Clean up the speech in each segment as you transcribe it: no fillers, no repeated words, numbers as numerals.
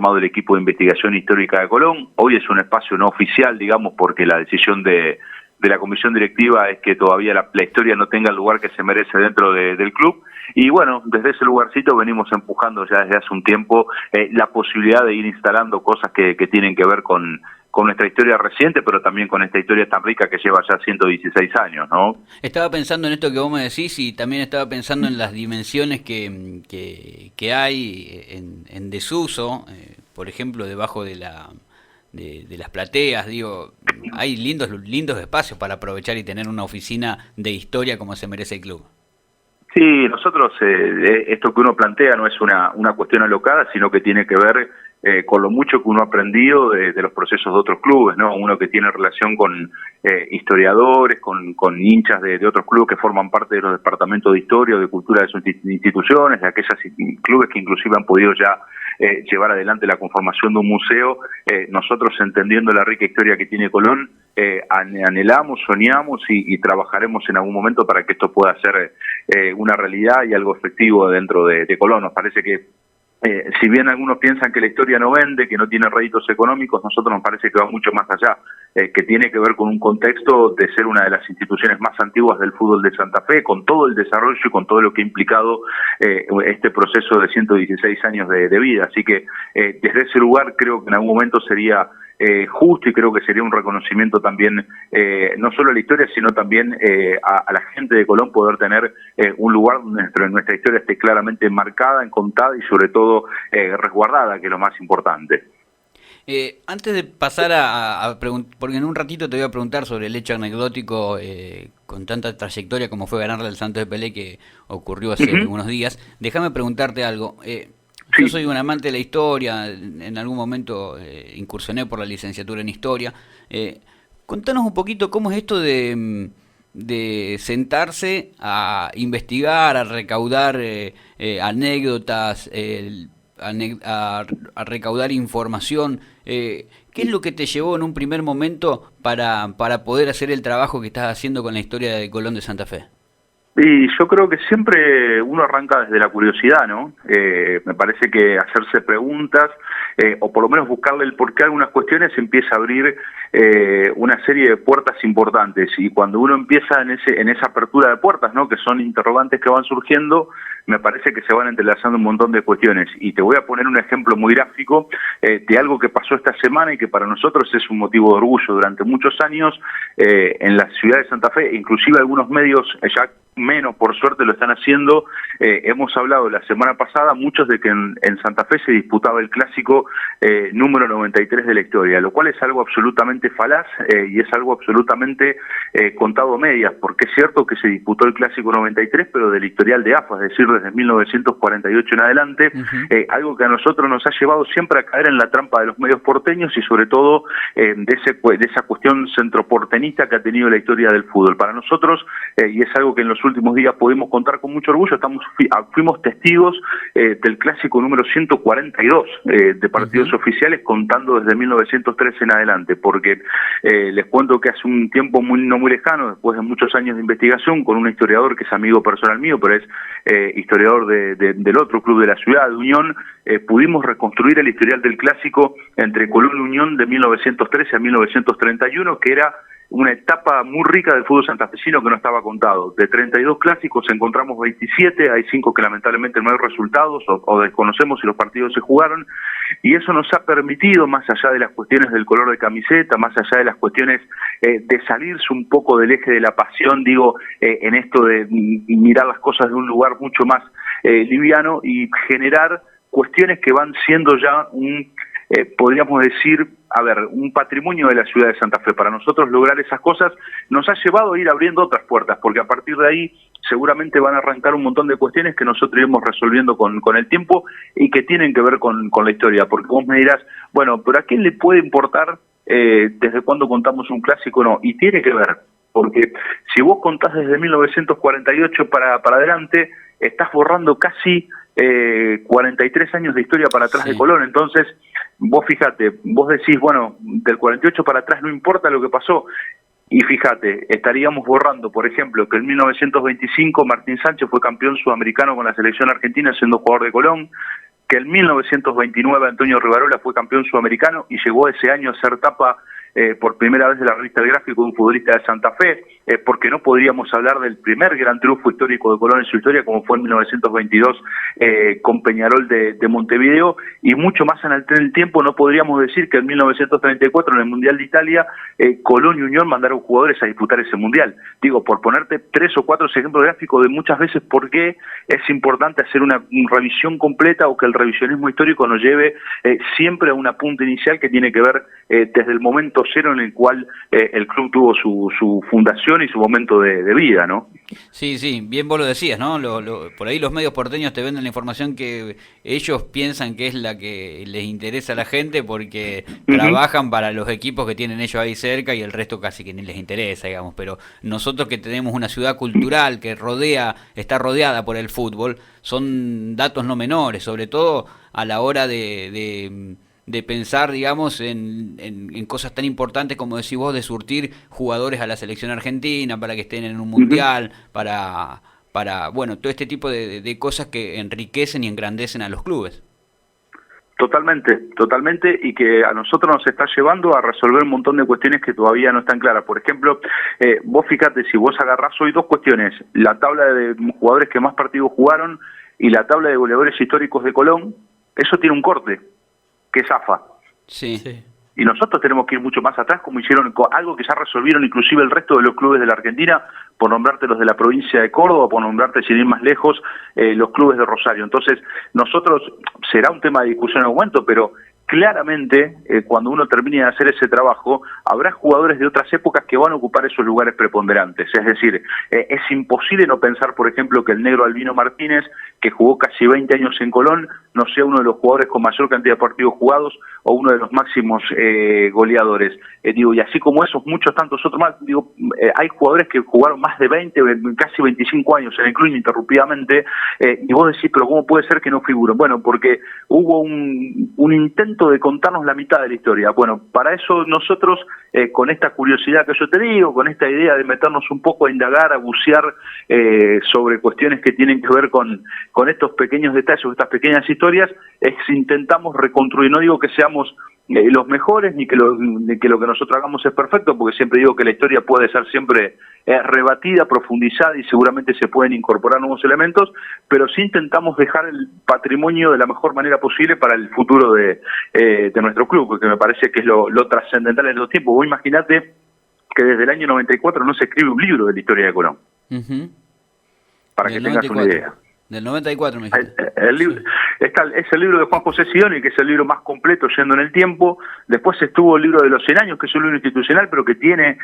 conformado el equipo de investigación histórica de Colón. Hoy es un espacio no oficial, digamos, porque la decisión de la comisión directiva es que todavía la historia no tenga el lugar que se merece dentro del club. Y bueno, desde ese lugarcito venimos empujando ya desde hace un tiempo la posibilidad de ir instalando cosas que tienen que ver con nuestra historia reciente, pero también con esta historia tan rica que lleva ya 116 años, ¿no? Estaba pensando en esto que vos me decís y también estaba pensando en las dimensiones que hay en desuso, por ejemplo, debajo de las plateas, digo, hay lindos espacios para aprovechar y tener una oficina de historia como se merece el club. Sí, nosotros, esto que uno plantea no es una cuestión alocada, sino que tiene que ver con lo mucho que uno ha aprendido de los procesos de otros clubes, ¿no? Uno que tiene relación con historiadores, con hinchas de otros clubes que forman parte de los departamentos de historia o de cultura de sus instituciones, de aquellos clubes que inclusive han podido ya llevar adelante la conformación de un museo. Nosotros, entendiendo la rica historia que tiene Colón, anhelamos, soñamos y trabajaremos en algún momento para que esto pueda ser una realidad y algo efectivo dentro de Colón. Nos parece que si bien algunos piensan que la historia no vende, que no tiene réditos económicos, nosotros nos parece que va mucho más allá, que tiene que ver con un contexto de ser una de las instituciones más antiguas del fútbol de Santa Fe, con todo el desarrollo y con todo lo que ha implicado este proceso de 116 años de vida. Así que desde ese lugar creo que en algún momento sería justo, y creo que sería un reconocimiento también, no solo a la historia, sino también a la gente de Colón, poder tener un lugar donde nuestra historia esté claramente marcada, contada y sobre todo resguardada, que es lo más importante. Antes de pasar a preguntar, porque en un ratito te voy a preguntar sobre el hecho anecdótico con tanta trayectoria como fue ganarle al Santos de Pelé, que ocurrió hace unos días, déjame preguntarte algo. Yo soy un amante de la historia, en algún momento incursioné por la licenciatura en historia. Contanos un poquito cómo es esto de sentarse a investigar, a recaudar anécdotas, a recaudar información. ¿Qué es lo que te llevó en un primer momento para poder hacer el trabajo que estás haciendo con la historia de Colón de Santa Fe? Y yo creo que siempre uno arranca desde la curiosidad, ¿no? Me parece que hacerse preguntas, o por lo menos buscarle el porqué a algunas cuestiones, empieza a abrir una serie de puertas importantes. Y cuando uno empieza en esa apertura de puertas, ¿no? Que son interrogantes que van surgiendo, me parece que se van entrelazando un montón de cuestiones. Y te voy a poner un ejemplo muy gráfico de algo que pasó esta semana y que para nosotros es un motivo de orgullo. Durante muchos años en la ciudad de Santa Fe, inclusive algunos medios ya menos, por suerte, lo están haciendo. Hemos hablado la semana pasada muchos de que en Santa Fe se disputaba el clásico número 93 de la historia, lo cual es algo absolutamente falaz y es algo absolutamente contado a medias, porque es cierto que se disputó el clásico 93, pero del historial de AFA, es decir, desde 1948 en adelante, algo que a nosotros nos ha llevado siempre a caer en la trampa de los medios porteños y sobre todo de esa cuestión centroportenista que ha tenido la historia del fútbol. Para nosotros, y es algo que en los últimos días podemos contar con mucho orgullo, fuimos testigos del clásico número 142 de partidos oficiales, contando desde 1913 en adelante, porque les cuento que hace un tiempo no muy lejano, después de muchos años de investigación, con un historiador que es amigo personal mío, pero es historiador del otro club de la ciudad, de Unión, pudimos reconstruir el historial del clásico entre Colón y Unión de 1913 a 1931, que era una etapa muy rica del fútbol santafesino que no estaba contado. De 32 clásicos encontramos 27, hay 5 que lamentablemente no hay resultados o desconocemos si los partidos se jugaron, y eso nos ha permitido, más allá de las cuestiones del color de camiseta, más allá de las cuestiones de salirse un poco del eje de la pasión, en esto de mirar las cosas de un lugar mucho más liviano y generar cuestiones que van siendo ya podríamos decir, un patrimonio de la ciudad de Santa Fe. Para nosotros lograr esas cosas nos ha llevado a ir abriendo otras puertas, porque a partir de ahí seguramente van a arrancar un montón de cuestiones que nosotros iremos resolviendo con el tiempo y que tienen que ver con la historia, porque vos me dirás, bueno, pero ¿a quién le puede importar desde cuándo contamos un clásico? No, y tiene que ver, porque si vos contás desde 1948 para adelante, estás borrando casi 43 años de historia para atrás de Colón. Entonces, vos fíjate, vos decís, bueno, del 48 para atrás no importa lo que pasó, y fíjate, estaríamos borrando, por ejemplo, que en 1925 Martín Sánchez fue campeón sudamericano con la selección argentina siendo jugador de Colón, que en 1929 Antonio Rivarola fue campeón sudamericano y llegó ese año a ser tapa por primera vez de la revista El Gráfico de un futbolista de Santa Fe, porque no podríamos hablar del primer gran triunfo histórico de Colón en su historia, como fue en 1922 con Peñarol de Montevideo, y mucho más en el tiempo no podríamos decir que en 1934 en el Mundial de Italia, Colón y Unión mandaron jugadores a disputar ese Mundial. Digo, por ponerte 3 o 4 ejemplos gráficos de muchas veces por qué es importante hacer una revisión completa, o que el revisionismo histórico nos lleve siempre a una punta inicial que tiene que ver desde el momento cero en el cual el club tuvo su fundación y su momento de vida, ¿no? Sí, sí, bien vos lo decías, ¿no? Por ahí los medios porteños te venden la información que ellos piensan que es la que les interesa a la gente, porque trabajan para los equipos que tienen ellos ahí cerca y el resto casi que ni les interesa, digamos. Pero nosotros, que tenemos una ciudad cultural que está rodeada por el fútbol, son datos no menores, sobre todo a la hora de pensar, digamos, en cosas tan importantes como decís vos, de surtir jugadores a la selección argentina para que estén en un mundial, para bueno, todo este tipo de cosas que enriquecen y engrandecen a los clubes. Totalmente, y que a nosotros nos está llevando a resolver un montón de cuestiones que todavía no están claras. Por ejemplo, vos fíjate, si vos agarrás hoy 2 cuestiones, la tabla de jugadores que más partidos jugaron y la tabla de goleadores históricos de Colón, eso tiene un corte, que es AFA. Sí. Y nosotros tenemos que ir mucho más atrás, como hicieron algo que ya resolvieron inclusive el resto de los clubes de la Argentina, por nombrarte los de la provincia de Córdoba, por nombrarte, sin ir más lejos, los clubes de Rosario. Entonces, nosotros, será un tema de discusión en el momento, pero claramente, cuando uno termine de hacer ese trabajo, habrá jugadores de otras épocas que van a ocupar esos lugares preponderantes. Es decir, es imposible no pensar, por ejemplo, que el negro Albino Martínez, que jugó casi 20 años en Colón, no sea uno de los jugadores con mayor cantidad de partidos jugados o uno de los máximos goleadores. Y así como esos, muchos tantos otros más. Hay jugadores que jugaron más de 20, casi 25 años en el club ininterrumpidamente, y vos decís, pero ¿cómo puede ser que no figuren? Bueno, porque hubo un intento de contarnos la mitad de la historia. Bueno, para eso nosotros, con esta curiosidad que yo te digo, con esta idea de meternos un poco a indagar, a bucear sobre cuestiones que tienen que ver con estos pequeños detalles, estas pequeñas historias, intentamos reconstruir. No digo que seamos los mejores, ni que lo que nosotros hagamos es perfecto, porque siempre digo que la historia puede ser siempre rebatida, profundizada, y seguramente se pueden incorporar nuevos elementos, pero sí intentamos dejar el patrimonio de la mejor manera posible para el futuro de nuestro club, porque me parece que es lo trascendental en los tiempos. Vos imaginate que desde el año 94 no se escribe un libro de la historia de Colón, para que tengas una idea. Del 94, me dijiste. El libro, es el libro de Juan José Sidoni, que es el libro más completo yendo en el tiempo. Después estuvo el libro de los 100 años, que es un libro institucional, pero que tiene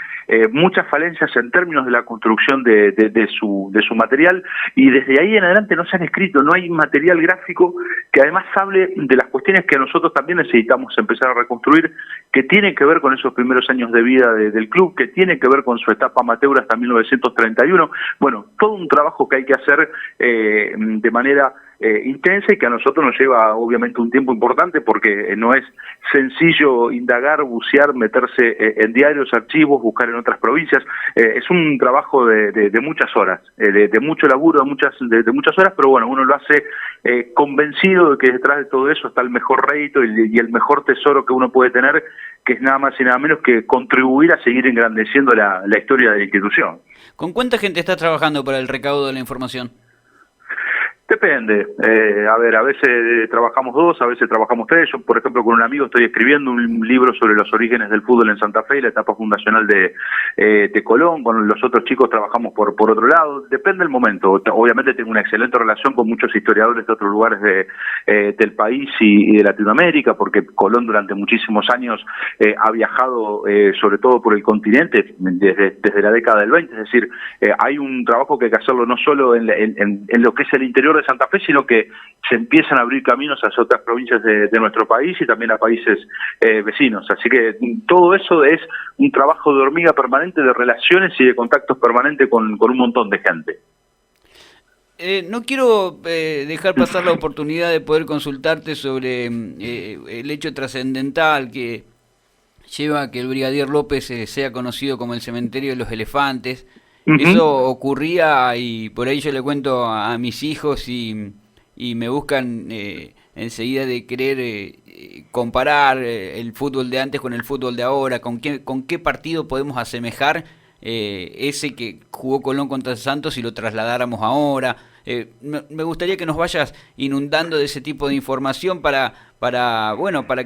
muchas falencias en términos de la construcción de su material, y desde ahí en adelante no se han escrito, no hay material gráfico que además hable de las cuestiones que nosotros también necesitamos empezar a reconstruir, que tienen que ver con esos primeros años de vida del club, que tienen que ver con su etapa amateur hasta 1931. Bueno, todo un trabajo que hay que hacer de manera intensa, y que a nosotros nos lleva obviamente un tiempo importante, porque no es sencillo indagar, bucear, meterse en diarios, archivos, buscar en otras provincias. Es un trabajo de muchas horas, de mucho laburo, de muchas horas, pero bueno, uno lo hace convencido de que detrás de todo eso está el mejor rédito y el mejor tesoro que uno puede tener, que es nada más y nada menos que contribuir a seguir engrandeciendo la historia de la institución. ¿Con cuánta gente estás trabajando para el recaudo de la información? Depende. A veces trabajamos 2, a veces trabajamos 3. Yo, por ejemplo, con un amigo estoy escribiendo un libro sobre los orígenes del fútbol en Santa Fe y la etapa fundacional de Colón. Con los otros chicos trabajamos por otro lado. Depende del momento. Obviamente tengo una excelente relación con muchos historiadores de otros lugares del país y de Latinoamérica, porque Colón durante muchísimos años ha viajado sobre todo por el continente desde la década del 20. Es decir, hay un trabajo que hay que hacerlo no solo en lo que es el interior de Santa Fe, sino que se empiezan a abrir caminos hacia otras provincias de nuestro país y también a países vecinos. Así que todo eso es un trabajo de hormiga permanente, de relaciones y de contactos permanentes con un montón de gente. No quiero dejar pasar la oportunidad de poder consultarte sobre el hecho trascendental que lleva a que el Brigadier López sea conocido como el Cementerio de los Elefantes. Eso ocurría, y por ahí yo le cuento a mis hijos y me buscan enseguida de querer comparar el fútbol de antes con el fútbol de ahora, con qué partido podemos asemejar ese que jugó Colón contra Santos y lo trasladáramos ahora. Me gustaría que nos vayas inundando de ese tipo de información para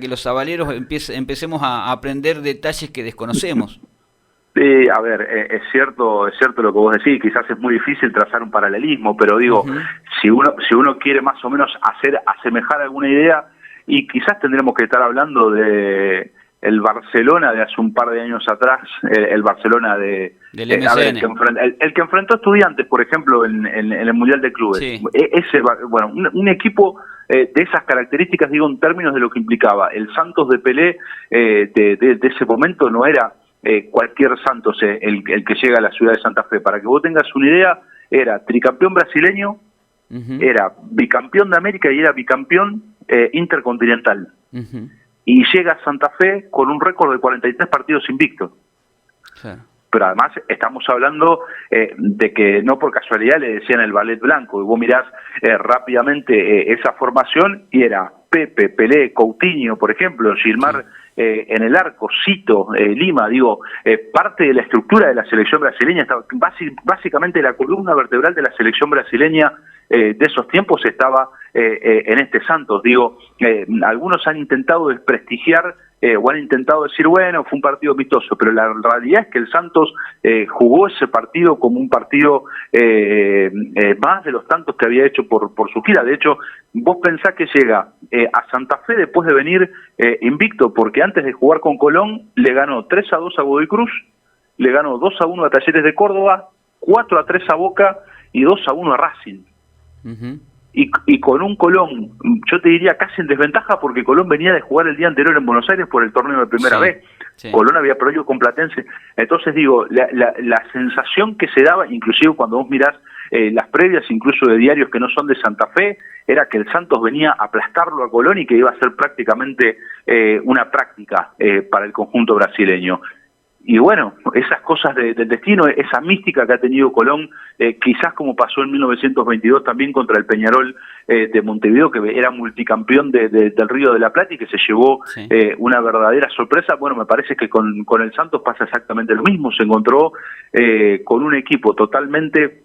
que los sabaleros empecemos a aprender detalles que desconocemos. Sí, a ver, es cierto lo que vos decís, quizás es muy difícil trazar un paralelismo, pero digo, si uno quiere más o menos asemejar alguna idea, y quizás tendremos que estar hablando de el Barcelona de hace un par de años atrás, el Barcelona del MSN. El que enfrentó a Estudiantes, por ejemplo, en el Mundial de Clubes. Sí. Un equipo de esas características, digo, en términos de lo que implicaba. El Santos de Pelé de ese momento no era cualquier Santos el que llega a la ciudad de Santa Fe. Para que vos tengas una idea, era tricampeón brasileño, era bicampeón de América y era bicampeón intercontinental. Y llega a Santa Fe con un récord de 43 partidos invictos. Claro. Pero además estamos hablando de que no por casualidad le decían el ballet blanco. Y vos mirás rápidamente esa formación y era Pepe, Pelé, Coutinho, por ejemplo, Gilmar en el arco, Cito, Lima, digo, parte de la estructura de la selección brasileña, estaba, básicamente la columna vertebral de la selección brasileña de esos tiempos estaba en este Santos. Digo, algunos han intentado desprestigiar o han intentado decir, bueno, fue un partido amistoso, pero la realidad es que el Santos jugó ese partido como un partido más de los tantos que había hecho por su gira. De hecho, vos pensás que llega a Santa Fe después de venir invicto, porque antes de jugar con Colón le ganó 3-2 a Godoy Cruz, le ganó 2-1 a Talleres de Córdoba, 4-3 a Boca y 2-1 a Racing. Y con un Colón, yo te diría casi en desventaja, porque Colón venía de jugar el día anterior en Buenos Aires por el torneo de Primera B. Colón había perdido con Platense. Entonces digo, la sensación que se daba, inclusive cuando vos mirás las previas incluso de diarios que no son de Santa Fe, era que el Santos venía a aplastarlo a Colón y que iba a ser prácticamente una práctica para el conjunto brasileño. Y bueno, esas cosas del destino, esa mística que ha tenido Colón, quizás como pasó en 1922 también contra el Peñarol de Montevideo, que era multicampeón del Río de la Plata y que se llevó una verdadera sorpresa. Bueno, me parece que con el Santos pasa exactamente lo mismo. Se encontró con un equipo totalmente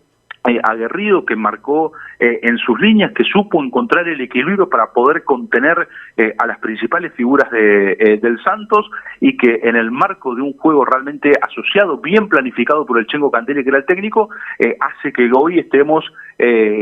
aguerrido, que marcó en sus líneas, que supo encontrar el equilibrio para poder contener a las principales figuras del Santos, y que en el marco de un juego realmente asociado, bien planificado por el Chengo Cantelli, que era el técnico, hace que hoy estemos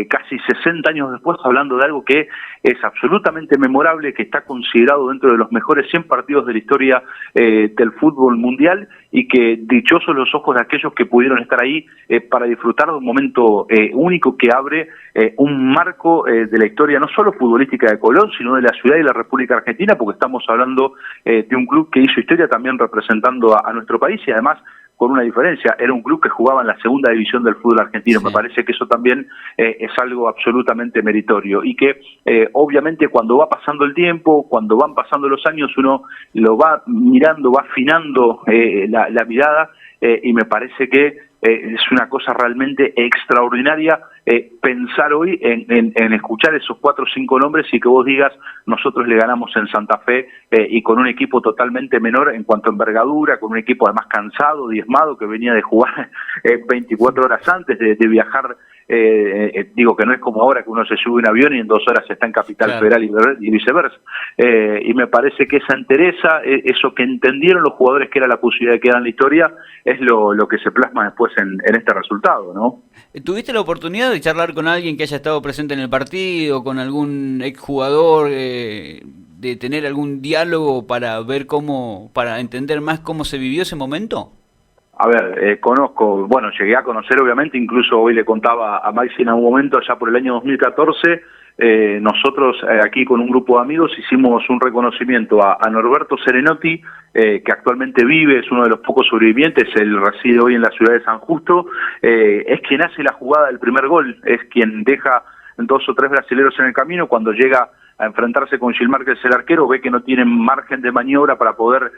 casi 60 años después hablando de algo que es absolutamente memorable, que está considerado dentro de los mejores 100 partidos de la historia del fútbol mundial, y que dichosos los ojos de aquellos que pudieron estar ahí para disfrutar de un momento único que abre un marco de la historia no solo futbolística de Colón, sino de la ciudad y la República Argentina, porque estamos hablando de un club que hizo historia también representando a nuestro país, y además con una diferencia, era un club que jugaba en la segunda división del fútbol argentino. Me parece que eso también es algo absolutamente meritorio, y que obviamente cuando va pasando el tiempo, cuando van pasando los años, uno lo va mirando, va afinando la mirada, y me parece que es una cosa realmente extraordinaria pensar hoy en escuchar esos 4 o 5 nombres y que vos digas, nosotros le ganamos en Santa Fe, y con un equipo totalmente menor en cuanto a envergadura, con un equipo además cansado, diezmado, que venía de jugar 24 horas antes de viajar. Digo que no es como ahora que uno se sube un avión y en 2 horas está en Capital Federal y viceversa. Y me parece que esa entereza, eso que entendieron los jugadores que era la posibilidad de quedar en la historia, es lo que se plasma después en este resultado, ¿no? ¿Tuviste la oportunidad de charlar con alguien que haya estado presente en el partido, con algún exjugador, de tener algún diálogo para ver para entender más cómo se vivió ese momento? A ver, conozco, bueno, llegué a conocer obviamente, incluso hoy le contaba a Maxi en algún momento, allá por el año 2014, nosotros aquí con un grupo de amigos hicimos un reconocimiento a Norberto Serenotti, que actualmente vive, es uno de los pocos sobrevivientes, él reside hoy en la ciudad de San Justo, es quien hace la jugada del primer gol, es quien deja 2 o 3 brasileros en el camino cuando llega a enfrentarse con Gil Márquez, el arquero, ve que no tienen margen de maniobra para poder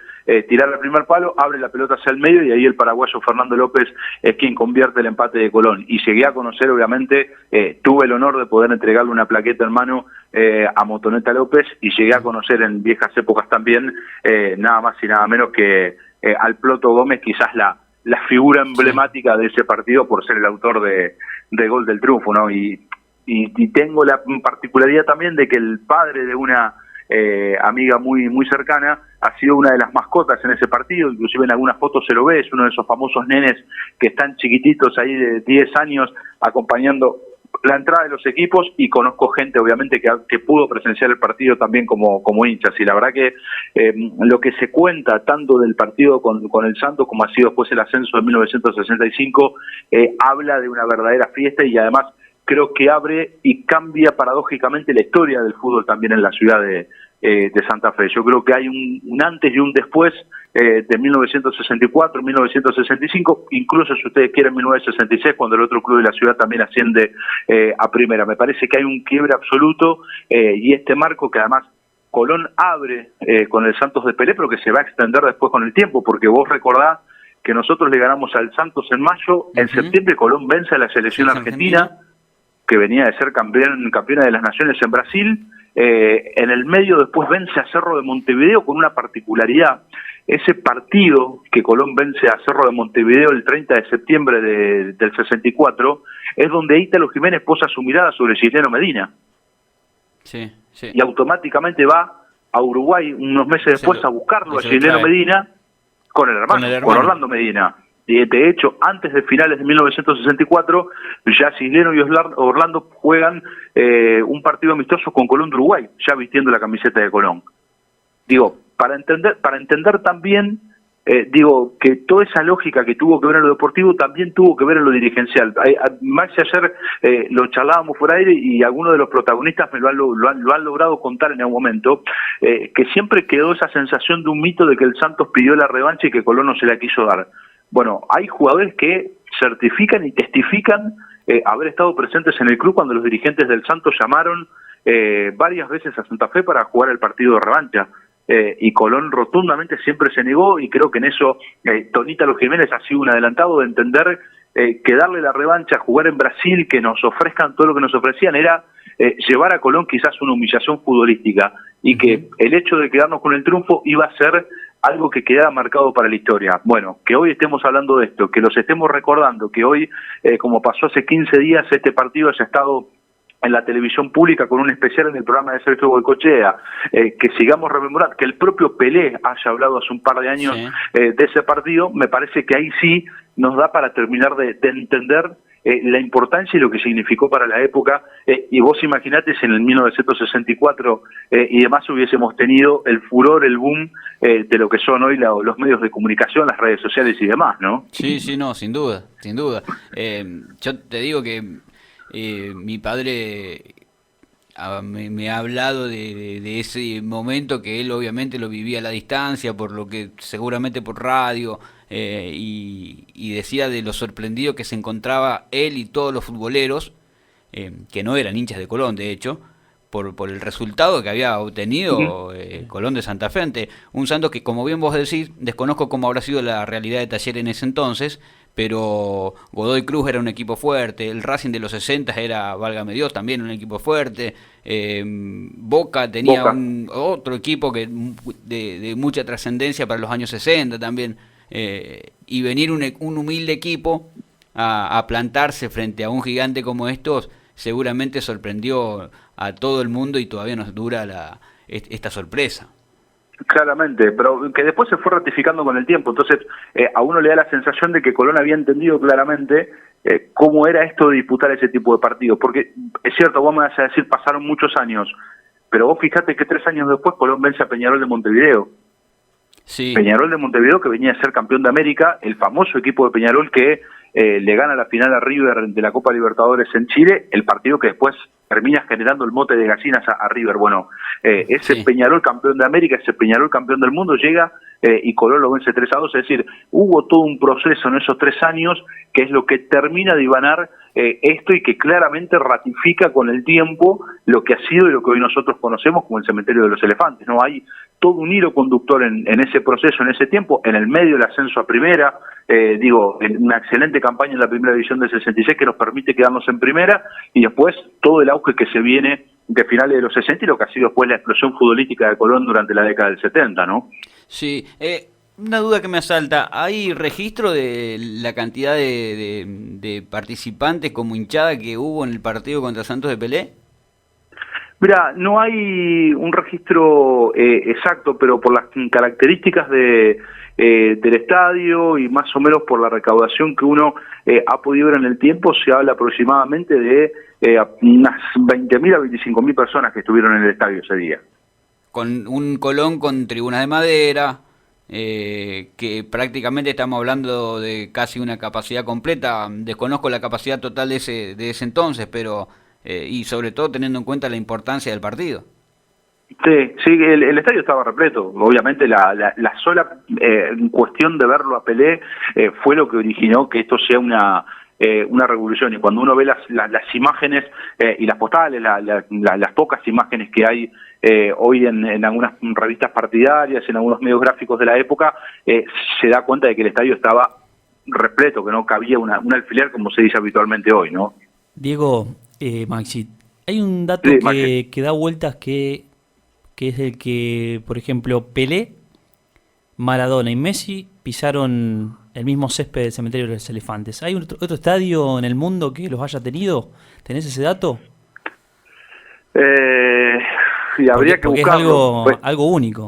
tirar el primer palo, abre la pelota hacia el medio y ahí el paraguayo Fernando López es quien convierte el empate de Colón. Y llegué a conocer, obviamente, tuve el honor de poder entregarle una plaqueta en mano a Motoneta López, y llegué a conocer en viejas épocas también nada más y nada menos que al Ploto Gómez, quizás la figura emblemática de ese partido por ser el autor de gol del triunfo, ¿no? Y tengo la particularidad también de que el padre de una amiga muy cercana ha sido una de las mascotas en ese partido, inclusive en algunas fotos se lo ve, es uno de esos famosos nenes que están chiquititos ahí de 10 años acompañando la entrada de los equipos, y conozco gente obviamente que pudo presenciar el partido también como hinchas, y la verdad que lo que se cuenta tanto del partido con el Santos como ha sido después el ascenso de 1965 habla de una verdadera fiesta, y además creo que abre y cambia paradójicamente la historia del fútbol también en la ciudad de Santa Fe. Yo creo que hay un antes y un después de 1964, 1965, incluso si ustedes quieren 1966, cuando el otro club de la ciudad también asciende a primera. Me parece que hay un quiebre absoluto, y este marco que además Colón abre con el Santos de Pelé, pero que se va a extender después con el tiempo, porque vos recordás que nosotros le ganamos al Santos en mayo, en septiembre Colón vence a la selección argentina, que venía de ser campeona de las Naciones en Brasil. En el medio después vence a Cerro de Montevideo con una particularidad. Ese partido que Colón vence a Cerro de Montevideo el 30 de septiembre del 64 es donde Ítalo Jiménez posa su mirada sobre Gisleno Medina. Sí. Y automáticamente va a Uruguay unos meses después a buscarlo a Gisleno Medina con el hermano, con Orlando Medina. Y de hecho, antes de finales de 1964, ya Gisleno y Orlando juegan un partido amistoso con Colón de Uruguay, ya vistiendo la camiseta de Colón. Digo, para entender también, que toda esa lógica que tuvo que ver en lo deportivo también tuvo que ver en lo dirigencial. Maxi ayer lo charlábamos por aire, y algunos de los protagonistas me lo han logrado contar en algún momento, que siempre quedó esa sensación de un mito de que el Santos pidió la revancha y que Colón no se la quiso dar. Bueno, hay jugadores que certifican y testifican haber estado presentes en el club cuando los dirigentes del Santos llamaron varias veces a Santa Fe para jugar el partido de revancha, y Colón rotundamente siempre se negó, y creo que en eso Tonita Los Jiménez ha sido un adelantado de entender que darle la revancha, jugar en Brasil, que nos ofrezcan todo lo que nos ofrecían, era llevar a Colón quizás una humillación futbolística, y que el hecho de quedarnos con el triunfo iba a ser algo que quedara marcado para la historia. Bueno, que hoy estemos hablando de esto, que los estemos recordando, que hoy, como pasó hace 15 días, este partido haya estado en la televisión pública con un especial en el programa de Sergio Goycochea, que sigamos rememorando, que el propio Pelé haya hablado hace un par de años de ese partido, me parece que ahí sí nos da para terminar de entender la importancia y lo que significó para la época, y vos imaginate si en el 1964 y demás hubiésemos tenido el furor, el boom de lo que son hoy los medios de comunicación, las redes sociales y demás, ¿no? Sí, no, sin duda. Yo te digo que mi padre me ha hablado de ese momento, que él obviamente lo vivía a la distancia, por lo que seguramente por radio, y decía de lo sorprendido que se encontraba él y todos los futboleros, que no eran hinchas de Colón, de hecho, por el resultado que había obtenido Colón de Santa Fe ante un Santos que, como bien vos decís, desconozco cómo habrá sido la realidad de Talleres en ese entonces, pero Godoy Cruz era un equipo fuerte, el Racing de los 60 era, válgame Dios, también un equipo fuerte, Boca tenía otro equipo que de mucha trascendencia para los años 60 también, y venir un humilde equipo a plantarse frente a un gigante como estos seguramente sorprendió a todo el mundo, y todavía nos dura esta sorpresa. Claramente, pero que después se fue ratificando con el tiempo. Entonces a uno le da la sensación de que Colón había entendido claramente cómo era esto de disputar ese tipo de partidos, porque es cierto, vos me vas a decir, pasaron muchos años, pero vos fijate que 3 años después Colón vence a Peñarol de Montevideo. Sí. Peñarol de Montevideo, que venía a ser campeón de América, el famoso equipo de Peñarol que le gana la final a River de la Copa Libertadores en Chile, el partido que después termina generando el mote de gallinas a River. Bueno, ese Peñarol campeón de América, ese Peñarol campeón del mundo llega y Colón lo vence 3-2, es decir, hubo todo un proceso en esos 3 años que es lo que termina de hibanar esto y que claramente ratifica con el tiempo lo que ha sido y lo que hoy nosotros conocemos como el cementerio de los elefantes, ¿no? Hay todo un hilo conductor en ese proceso, en ese tiempo, en el medio del ascenso a primera, en una excelente campaña en la primera división del 66 que nos permite quedarnos en primera, y después todo el auge que se viene de finales de los 60 y lo que ha sido después la explosión futbolística de Colón durante la década del 70, ¿no? Sí, una duda que me asalta, ¿hay registro de la cantidad de participantes como hinchada que hubo en el partido contra Santos de Pelé? Mira, no hay un registro exacto, pero por las características del estadio y más o menos por la recaudación que uno ha podido ver en el tiempo, se habla aproximadamente de unas 20.000 a 25.000 personas que estuvieron en el estadio ese día. Con un Colón con tribunas de madera, que prácticamente estamos hablando de casi una capacidad completa. Desconozco la capacidad total de ese entonces, pero y sobre todo teniendo en cuenta la importancia del partido. Sí, el estadio estaba repleto. Obviamente la sola cuestión de verlo a Pelé fue lo que originó que esto sea una revolución. Y cuando uno ve las imágenes y las postales, las pocas imágenes que hay hoy en algunas revistas partidarias, en algunos medios gráficos de la época, se da cuenta de que el estadio estaba repleto, que no cabía un alfiler como se dice habitualmente hoy, ¿no? Diego, Maxi, hay un dato sí, que da vueltas que es el que, por ejemplo, Pelé, Maradona y Messi pisaron el mismo césped del cementerio de los elefantes. ¿Hay otro estadio en el mundo que los haya tenido? ¿Tenés ese dato? Y habría que buscarlo. Es algo único.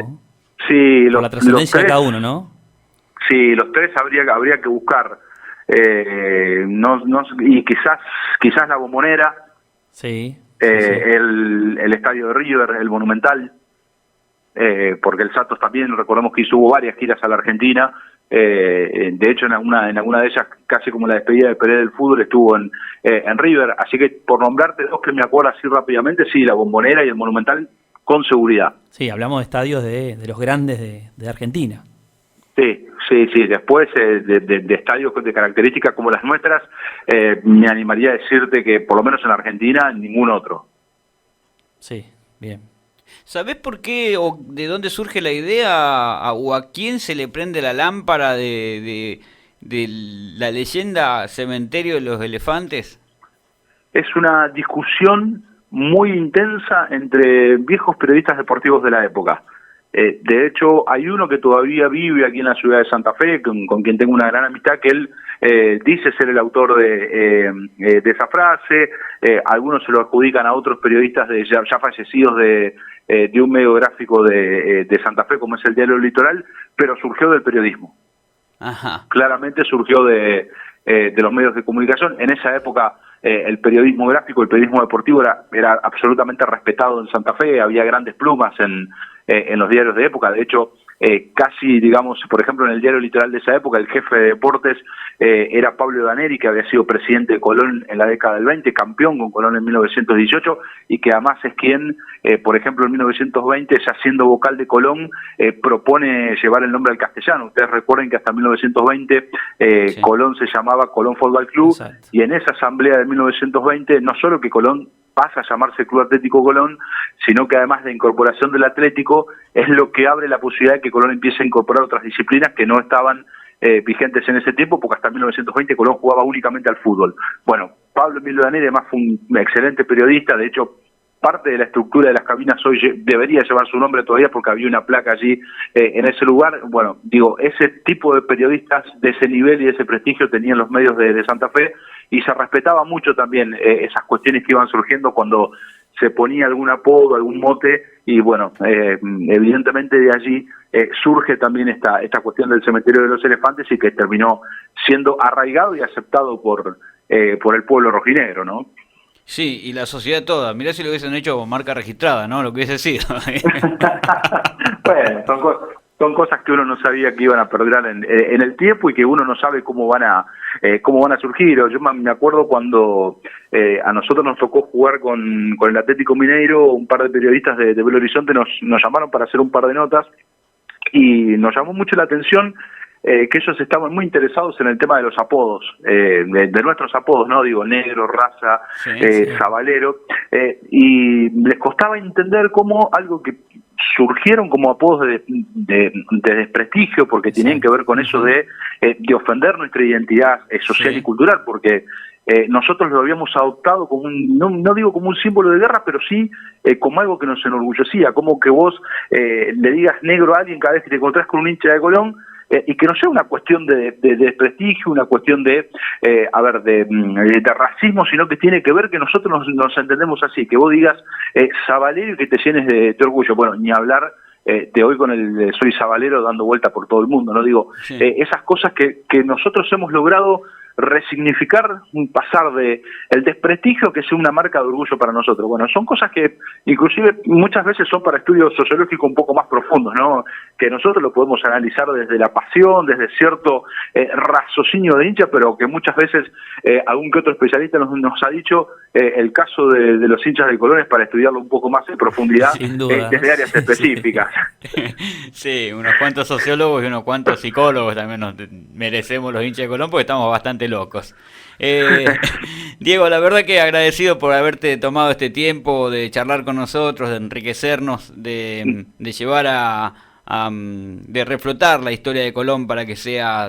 Sí, por la trascendencia de cada uno, ¿no? Sí, los tres habría que buscar. Y quizás la Bombonera, sí, sí. El estadio de River, el Monumental, porque el Santos también, recordemos que hubo varias giras a la Argentina, de hecho en alguna de ellas, casi como la despedida de Pelé del fútbol, estuvo en River, así que por nombrarte dos que me acuerdo así rápidamente, sí, la Bombonera y el Monumental, con seguridad. Sí, hablamos de estadios de los grandes de Argentina. Sí. Después de estadios de características como las nuestras, me animaría a decirte que por lo menos en Argentina ningún otro. Sí, bien. ¿Sabés por qué o de dónde surge la idea o a quién se le prende la lámpara de la leyenda Cementerio de los Elefantes? Es una discusión muy intensa entre viejos periodistas deportivos de la época. De hecho, hay uno que todavía vive aquí en la ciudad de Santa Fe, con quien tengo una gran amistad, que él dice ser el autor de esa frase. Algunos se lo adjudican a otros periodistas ya fallecidos de un medio gráfico de Santa Fe, como es el Diario Litoral, pero surgió del periodismo. Ajá. Claramente surgió de los medios de comunicación. En esa época el periodismo gráfico, el periodismo deportivo era absolutamente respetado en Santa Fe, había grandes plumas en los diarios de época. De hecho, casi, digamos, por ejemplo, en el Diario Litoral de esa época, el jefe de deportes era Pablo Daneri, que había sido presidente de Colón en la década del 20, campeón con Colón en 1918, y que además es quien, por ejemplo, en 1920, ya siendo vocal de Colón, propone llevar el nombre al castellano. Ustedes recuerden que hasta 1920 sí. Colón se llamaba Colón Fútbol Club. Exacto. Y en esa asamblea de 1920, no solo que Colón pasa a llamarse Club Atlético Colón, sino que además de incorporación del Atlético, es lo que abre la posibilidad de que Colón empiece a incorporar otras disciplinas que no estaban vigentes en ese tiempo, porque hasta 1920 Colón jugaba únicamente al fútbol. Bueno, Pablo Emilio Daneri además fue un excelente periodista, de hecho, parte de la estructura de las cabinas hoy debería llevar su nombre todavía porque había una placa allí en ese lugar. Bueno, digo, ese tipo de periodistas de ese nivel y de ese prestigio tenían los medios de Santa Fe, y se respetaba mucho también esas cuestiones que iban surgiendo cuando se ponía algún apodo, algún mote, y bueno, evidentemente de allí surge también esta cuestión del cementerio de los elefantes, y que terminó siendo arraigado y aceptado por el pueblo rojinegro, ¿no? Sí, y la sociedad toda. Mirá si lo hubiesen hecho marca registrada, ¿no? Lo que hubiese sido. Bueno, son cosas que uno no sabía que iban a perdurar en el tiempo, y que uno no sabe cómo van a surgir. Yo me acuerdo cuando a nosotros nos tocó jugar con el Atlético Mineiro, un par de periodistas de Belo Horizonte nos llamaron para hacer un par de notas, y nos llamó mucho la atención que ellos estaban muy interesados en el tema de los apodos, de nuestros apodos, ¿no? Digo, Negro, Raza, Zabalero, y les costaba entender cómo algo que surgieron como apodos de desprestigio, porque tenían que ver con eso de ofender nuestra identidad social y cultural, porque nosotros lo habíamos adoptado como no digo como un símbolo de guerra, pero sí como algo que nos enorgullecía, como que vos le digas negro a alguien cada vez que te encontrás con un hincha de Colón, y que no sea una cuestión de desprestigio, una cuestión de racismo, sino que tiene que ver que nosotros nos entendemos así, que vos digas Zabalero y que te llenes de orgullo. Bueno, ni hablar de hoy con el Soy Zabalero dando vuelta por todo el mundo, ¿no? Digo, esas cosas que nosotros hemos logrado resignificar, pasar de el desprestigio que sea una marca de orgullo para nosotros. Bueno, son cosas que inclusive muchas veces son para estudios sociológicos un poco más profundos, ¿no? Que nosotros lo podemos analizar desde la pasión, desde cierto raciocinio de hincha, pero que muchas veces algún que otro especialista nos ha dicho el caso de los hinchas de Colón es para estudiarlo un poco más en profundidad desde áreas específicas. Sí, unos cuantos sociólogos y unos cuantos psicólogos también nos merecemos los hinchas de Colón porque estamos bastante locos. Diego, la verdad que agradecido por haberte tomado este tiempo de charlar con nosotros, de enriquecernos, de llevar de reflotar la historia de Colón para que sea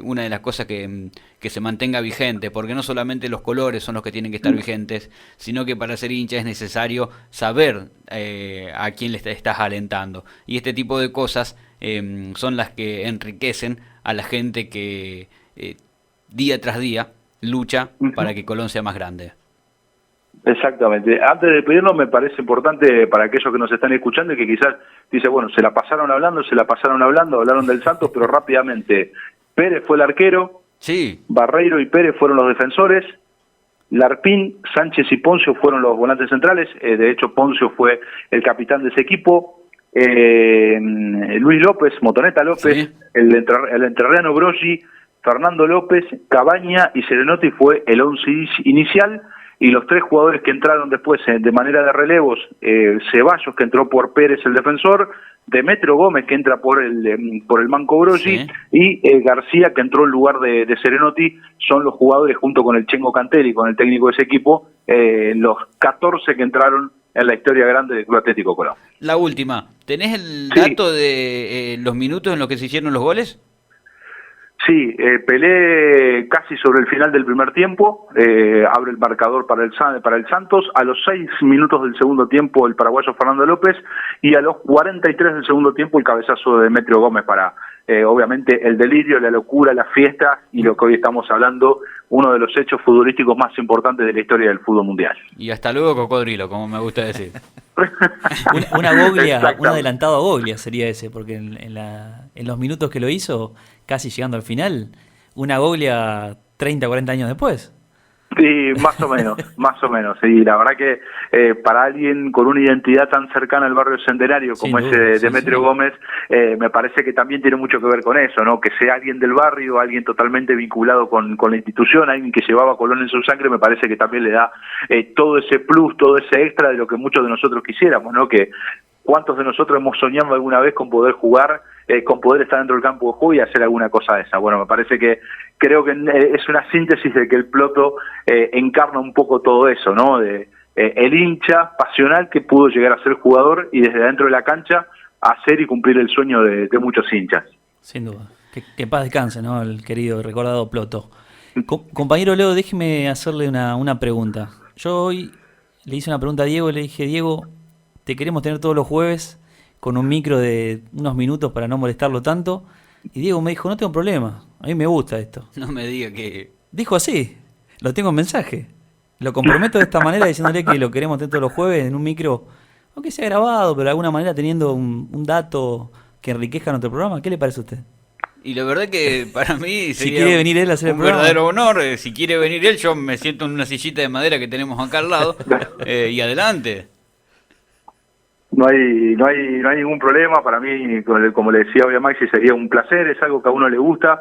una de las cosas que se mantenga vigente, porque no solamente los colores son los que tienen que estar vigentes, sino que para ser hincha es necesario saber a quién le estás alentando, y este tipo de cosas son las que enriquecen a la gente que día tras día lucha para que Colón sea más grande. Exactamente. Antes de pedirlo, me parece importante para aquellos que nos están escuchando y que quizás dice, bueno, se la pasaron hablando, hablaron del Santos, pero rápidamente Pérez fue el arquero, Barreiro y Pérez fueron los defensores, Larpín, Sánchez y Poncio fueron los volantes centrales, de hecho Poncio fue el capitán de ese equipo, Luis López, Motoneta López, el entrerriano Broggi, Fernando López, Cabaña y Serenotti fue el 11 inicial, y los tres jugadores que entraron después de manera de relevos, Ceballos, que entró por Pérez, el defensor, Demetrio Gómez, que entra por el manco Broggi, y García, que entró en lugar de Serenotti, son los jugadores junto con el Chengo Cantelli, con el técnico de ese equipo, los 14 que entraron en la historia grande del Club Atlético Colón. La última, ¿tenés el dato de los minutos en los que se hicieron los goles? Sí, Pelé casi sobre el final del primer tiempo, abre el marcador para el Santos, a los 6 minutos del segundo tiempo el paraguayo Fernando López, y a los 43 del segundo tiempo el cabezazo de Demetrio Gómez para, obviamente, el delirio, la locura, la fiesta, y lo que hoy estamos hablando, uno de los hechos futbolísticos más importantes de la historia del fútbol mundial. Y hasta luego, cocodrilo, como me gusta decir. una Goglia, un adelantado a Goglia sería ese, porque en los minutos que lo hizo, casi llegando al final, una Goglia 30, 40 años después. Sí, más o menos, sí, la verdad que para alguien con una identidad tan cercana al barrio Centenario como ese Demetrio Gómez, me parece que también tiene mucho que ver con eso, ¿no? Que sea alguien del barrio, alguien totalmente vinculado con la institución, alguien que llevaba Colón en su sangre, me parece que también le da todo ese plus, todo ese extra de lo que muchos de nosotros quisiéramos, ¿no? Que ¿cuántos de nosotros hemos soñado alguna vez con poder jugar, con poder estar dentro del campo de juego y hacer alguna cosa de esa? Bueno, me parece que creo que es una síntesis de que el Ploto encarna un poco todo eso, ¿no? De el hincha pasional que pudo llegar a ser jugador y desde dentro de la cancha hacer y cumplir el sueño de muchos hinchas. Sin duda. Que paz descanse, ¿no? El querido y recordado Ploto. Compañero Leo, déjeme hacerle una pregunta. Yo hoy le hice una pregunta a Diego y le dije, Diego, te queremos tener todos los jueves con un micro de unos minutos para no molestarlo tanto. Y Diego me dijo, no tengo problema, a mí me gusta esto. No me diga que... Dijo así, lo tengo en mensaje. Lo comprometo de esta manera diciéndole que lo queremos tener todos los jueves en un micro, aunque sea grabado, pero de alguna manera teniendo un dato que enriquezca nuestro programa. ¿Qué le parece a usted? Y la verdad que para mí sería si quiere venir él a hacer un verdadero honor. Si quiere venir él, yo me siento en una sillita de madera que tenemos acá al lado y adelante. No hay ningún problema. Para mí, como le decía hoy a Maxi, sería un placer, es algo que a uno le gusta.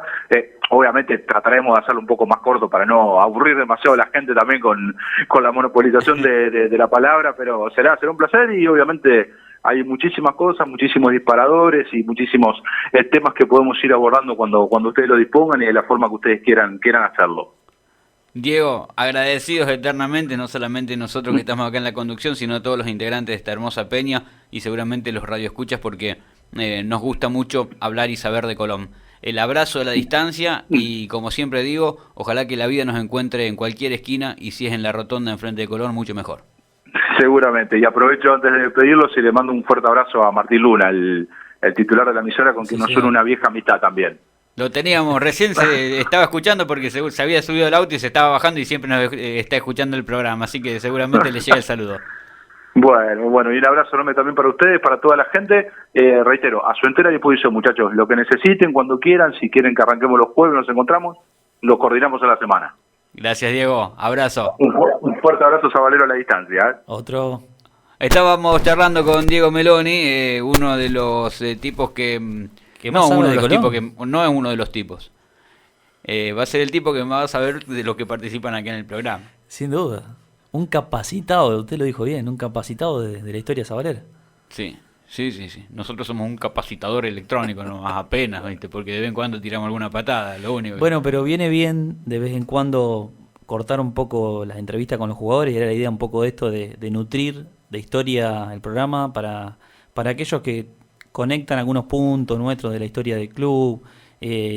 Obviamente trataremos de hacerlo un poco más corto para no aburrir demasiado a la gente también con la monopolización de la palabra, pero será un placer y obviamente hay muchísimas cosas, muchísimos disparadores y muchísimos temas que podemos ir abordando cuando ustedes lo dispongan y de la forma que ustedes quieran hacerlo. Diego, agradecidos eternamente, no solamente nosotros que estamos acá en la conducción, sino todos los integrantes de esta hermosa peña y seguramente los radioescuchas, porque nos gusta mucho hablar y saber de Colón. El abrazo de la distancia y, como siempre digo, ojalá que la vida nos encuentre en cualquier esquina y si es en la rotonda enfrente de Colón, mucho mejor. Seguramente, y aprovecho antes de despedirlos y le mando un fuerte abrazo a Martín Luna, el titular de la emisora, con quien nos une una vieja amistad también. Lo teníamos, recién se estaba escuchando porque se había subido al auto y se estaba bajando y siempre nos está escuchando el programa, así que seguramente le llega el saludo. Bueno, y un abrazo enorme también para ustedes, para toda la gente. Reitero, a su entera disposición, muchachos, lo que necesiten, cuando quieran, si quieren que arranquemos los jueves, nos encontramos, los coordinamos a la semana. Gracias, Diego, abrazo. Un fuerte abrazo sabalero a la distancia. Otro. Estábamos charlando con Diego Meloni, uno de los tipos que no, uno de los tipos que no es uno de los tipos. Va a ser el tipo que va a saber de los que participan aquí en el programa. Sin duda. Un capacitado, usted lo dijo bien, un capacitado de la historia sabalera. Sí. Nosotros somos un capacitador electrónico, no más apenas, ¿viste? Porque de vez en cuando tiramos alguna patada, lo único. Bueno, pero viene bien de vez en cuando cortar un poco las entrevistas con los jugadores y era la idea un poco de esto de nutrir de historia el programa para aquellos que conectan algunos puntos nuestros de la historia del club,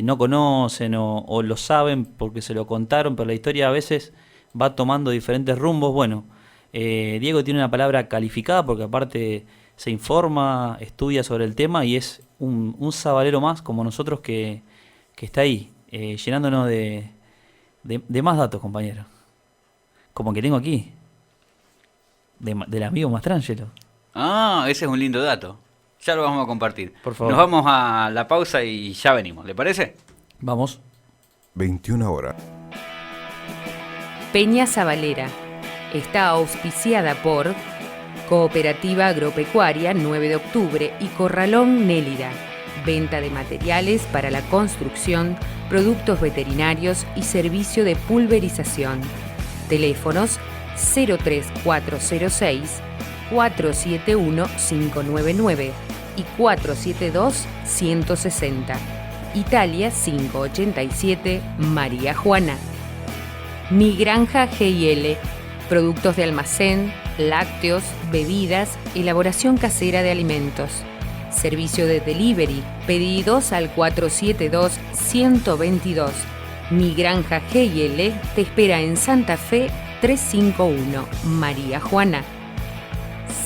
no conocen o lo saben porque se lo contaron, pero la historia a veces va tomando diferentes rumbos. Bueno, Diego tiene una palabra calificada porque aparte se informa, estudia sobre el tema y es un sabalero más como nosotros que está ahí, llenándonos de más datos, compañero. Como que tengo aquí, del amigo Mastrangelo. Ah, ese es un lindo dato. Ya lo vamos a compartir. Por favor. Nos vamos a la pausa y ya venimos, ¿le parece? Vamos. 21 horas. Peña Sabalera está auspiciada por Cooperativa Agropecuaria 9 de Octubre y Corralón Nélida. Venta de materiales para la construcción, productos veterinarios y servicio de pulverización. Teléfonos 03406 471 599 y 472-160. Italia 587, María Juana. Mi Granja G&L, productos de almacén, lácteos, bebidas, elaboración casera de alimentos. Servicio de delivery, pedidos al 472-122. Mi Granja G&L te espera en Santa Fe 351, María Juana.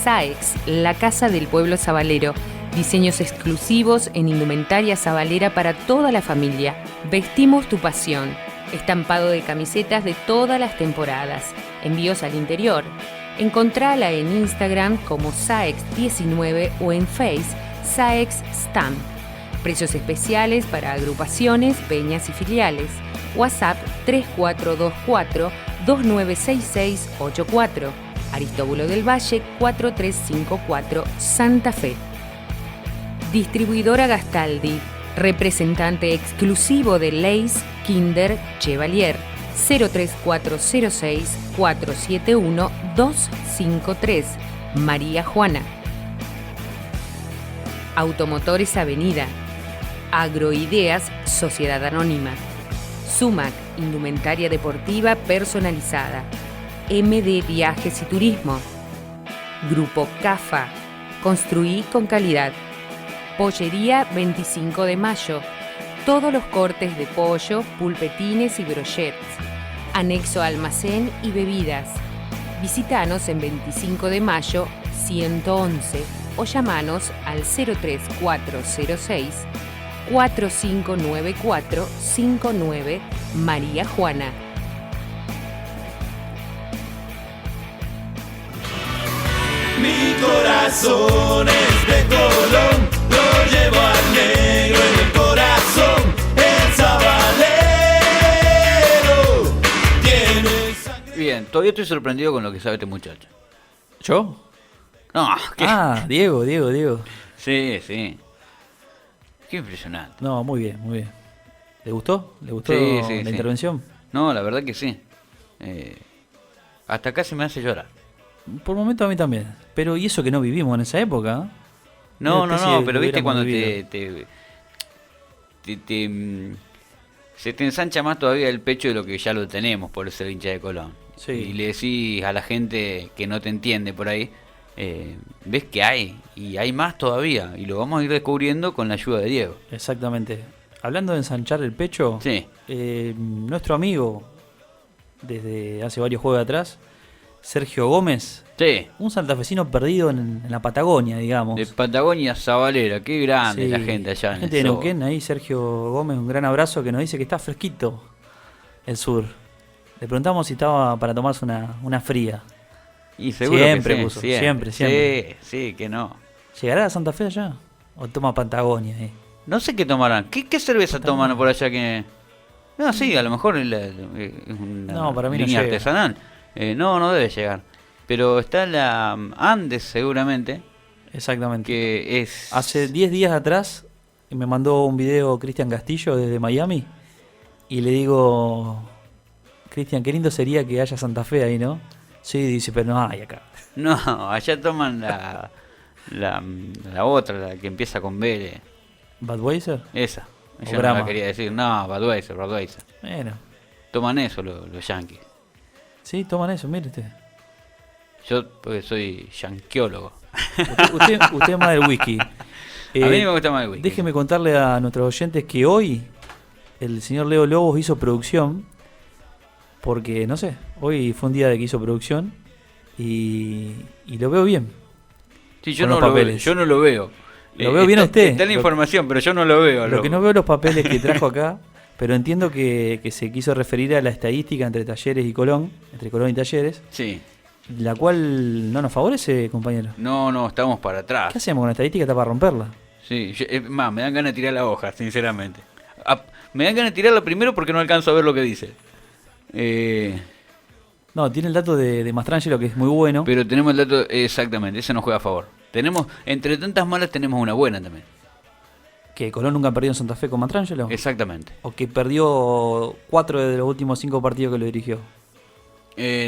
Saex, la casa del pueblo sabalero. Diseños exclusivos en indumentaria sabalera para toda la familia. Vestimos tu pasión. Estampado de camisetas de todas las temporadas. Envíos al interior. Encontrala en Instagram como Saex19 o en Face Saex Stamp. Precios especiales para agrupaciones, peñas y filiales. WhatsApp 3424-296684. Aristóbulo del Valle 4354 Santa Fe. Distribuidora Gastaldi, representante exclusivo de Leys, Kinder, Chevalier 03406 471 253 María Juana. Automotores Avenida. Agroideas Sociedad Anónima. Sumac, indumentaria deportiva personalizada. MD Viajes y Turismo. Grupo CAFA. Construí con calidad. Pollería 25 de Mayo. Todos los cortes de pollo, pulpetines y brochets. Anexo almacén y bebidas. Visítanos en 25 de Mayo 111 o llamanos al 03406 459459 María Juana. Mi corazón es de Colón, lo llevo al negro en el corazón. El sabalero tiene sangre. Bien, todavía estoy sorprendido con lo que sabe este muchacho. ¿Yo? No, ¿qué? Ah, Diego. Sí. Qué impresionante. No, muy bien. ¿Le gustó? ¿Le gustó Sí, la intervención? No, la verdad que sí. Hasta acá se me hace llorar. Por momentos a mí también. Pero y eso que no vivimos en esa época. No, Una especie de pero que viste hubiéramos cuando vivido. se te ensancha más todavía el pecho de lo que ya lo tenemos por ser hincha de Colón. Sí. Y le decís a la gente que no te entiende por ahí, ves que hay, y hay más todavía, y lo vamos a ir descubriendo con la ayuda de Diego. Exactamente. Hablando de ensanchar el pecho, Sí. nuestro amigo, desde hace varios juegos atrás, Sergio Gómez, Sí, un santafesino perdido en la Patagonia, digamos. de Patagonia Zabalera, qué grande Sí, la gente allá la en gente el de sur. Neuquén, ahí Sergio Gómez, un gran abrazo, que nos dice que está fresquito el sur. Le preguntamos si estaba para tomarse una fría. Y seguro Siempre que sí, puso, siempre. Sí, que no. ¿Llegará a Santa Fe allá? ¿O toma Patagonia? No sé qué tomarán. ¿Qué cerveza toman por allá que...? No, sí, a lo mejor es una No, para mí no línea llega. artesanal. No debe llegar. Pero está la Andes seguramente, Exactamente. que es... Hace 10 días atrás me mandó un video Cristian Castillo desde Miami y le digo, Cristian, qué lindo sería que haya Santa Fe ahí, ¿no? Sí, dice, pero no hay acá. No, allá toman la otra, la que empieza con B. ¿Budweiser? Esa. O Yo no Brahma. la quería decir. No, Budweiser. Bueno, Toman eso los yankees. sí, toman eso, mire usted. Yo porque soy yanquiólogo. Usted es más del whisky. A mí me gusta más el whisky. Déjeme contarle a nuestros oyentes que hoy el señor Leo Lobos hizo producción, porque, no sé, hoy fue un día de que hizo producción y lo veo bien. Sí, yo con no los lo veo. papeles. Yo no lo veo. Lo veo bien a usted. Está la Lo- información, pero yo no lo veo. Lo que no veo los papeles que trajo acá, pero entiendo que se quiso referir a la estadística entre Talleres y Colón, entre Colón y Talleres, Sí. la cual no nos favorece, compañero. No, estamos para atrás. ¿Qué hacemos con la estadística? Está para romperla. Sí, más, me dan ganas de tirar la hoja, sinceramente. Me dan ganas de tirarla primero porque no alcanzo a ver lo que dice. No, tiene el dato de Mastrangelo que es muy bueno. Pero tenemos el dato, exactamente, ese nos juega a favor. Tenemos, entre tantas malas, tenemos una buena también. Que Colón nunca ha perdido en Santa Fe con Mastrangelo. Exactamente. O que perdió 4 de los últimos 5 partidos que lo dirigió.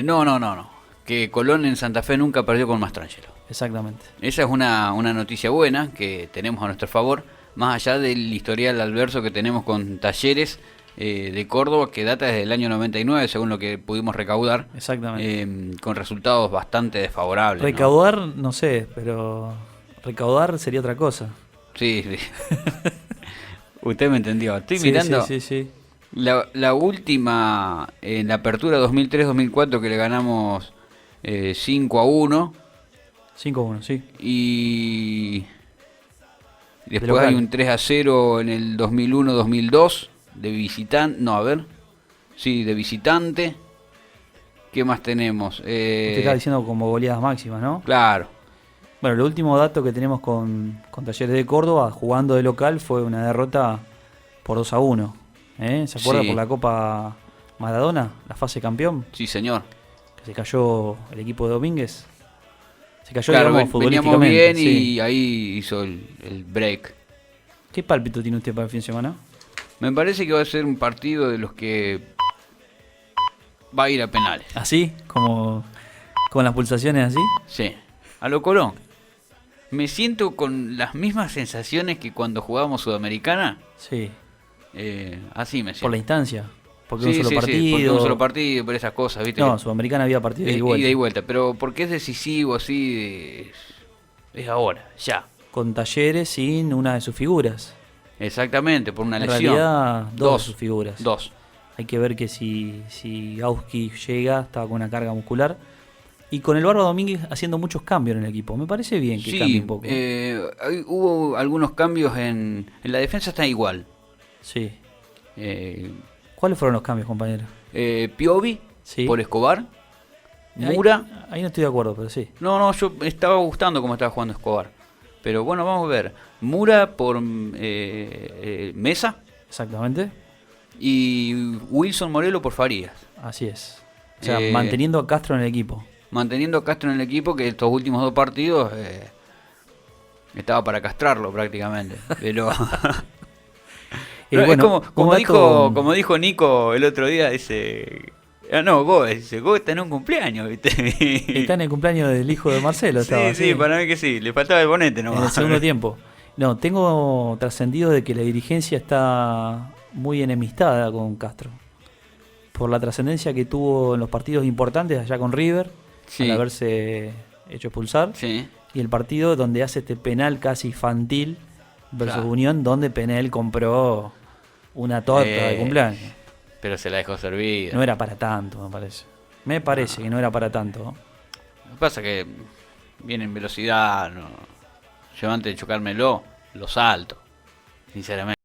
No. Que Colón en Santa Fe nunca perdió con Mastrangelo. Exactamente. Esa es una noticia buena que tenemos a nuestro favor, más allá del historial adverso que tenemos con Talleres de Córdoba, que data desde el año 99, según lo que pudimos recaudar, Exactamente. con resultados bastante desfavorables. ¿no? Recaudar, no sé, pero recaudar sería otra cosa. Sí. Usted me entendió. Estoy Sí, mirando Sí. la última, en la apertura 2003-2004, que le ganamos 5-1. 5-1, sí. Y después local. hay un 3-0 en el 2001-2002 de visitante. No, a ver. Sí, de visitante. ¿Qué más tenemos? Usted está diciendo como goleadas máximas, ¿no? Claro. Bueno, el último dato que tenemos con Talleres de Córdoba, jugando de local, fue una derrota por 2-1. ¿Se acuerda Sí. por la Copa Maradona, la fase campeón? Sí, señor. Que se cayó el equipo de Domínguez. Se cayó, Claro, digamos, veníamos futbolísticamente. bien sí. y ahí hizo el break. ¿Qué pálpito tiene usted para el fin de semana? Me parece que va a ser un partido de los que va a ir a penales. ¿Así? ¿Como con las pulsaciones así? Sí, a lo Colón. Me siento con las mismas sensaciones que cuando jugábamos Sudamericana. Sí. Así me siento. Por la instancia. Porque Sí, un solo sí, partido. porque un solo partido, por esas cosas, ¿viste? No, Sudamericana había partido de ida y vuelta. Ida y vuelta, pero porque es decisivo así, es ahora, ya. Con Talleres sin una de sus figuras. Exactamente, por una En lesión. realidad, dos de sus figuras. Dos. Hay que ver que si Auski llega, estaba con una carga muscular. Y con el Barba Domínguez haciendo muchos cambios en el equipo. Me parece bien que cambie un poco. Hubo algunos cambios en la defensa, está igual. Sí. Eh, ¿Cuáles fueron los cambios, compañero? Piovi Sí. por Escobar. Ahí- Mura. Ahí no estoy de acuerdo, pero sí. No, yo me estaba gustando cómo estaba jugando Escobar. Pero bueno, vamos a ver. Mura por Mesa Exactamente. y Wilson Morelo por Farías. Así es. O sea, Eh, manteniendo a Castro en el equipo. Manteniendo a Castro en el equipo, que estos últimos dos partidos estaba para castrarlo prácticamente. Pero no, Bueno, es como un dato- dijo Nico el otro día, dice, No, Gómez está en un cumpleaños, ¿viste? Está en el cumpleaños del hijo de Marcelo. Estaba, Sí, para mí que sí. Le faltaba el bonete nomás. en el segundo tiempo. No, tengo trascendido de que la dirigencia está muy enemistada con Castro. Por la trascendencia que tuvo en los partidos importantes allá con River, Sí. al haberse hecho expulsar. Sí. Y el partido donde hace este penal casi infantil versus Claro. Unión, donde Penel compró una torta de cumpleaños. Pero se la dejó servida. No era para tanto, me parece. Me parece que no era para tanto. Lo que pasa es que viene en velocidad. No. Yo antes de chocármelo, lo salto. Sinceramente.